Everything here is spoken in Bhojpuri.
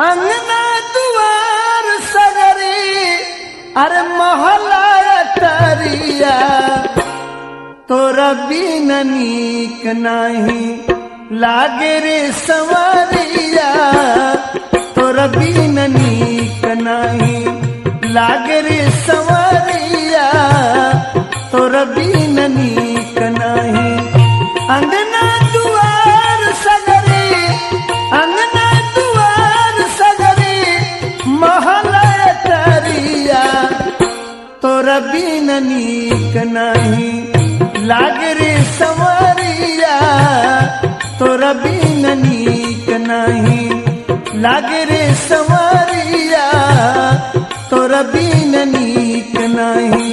अंगना दुआर सगरी अरे महला तरिया तोरा बिन नीक नाही लागे रे संवरिया तोरा बिन नीक नाही लागे रे संवरिया तोरा बिन नीक नाही अंगना दुआर सगरी अंगना दुआर सगरी महला तरिया तोरा बिन नीक नाही लागे रे संवरिया तोरा बिन नीक नाही लागे रे संवरिया तोरा बिन नीक नाही।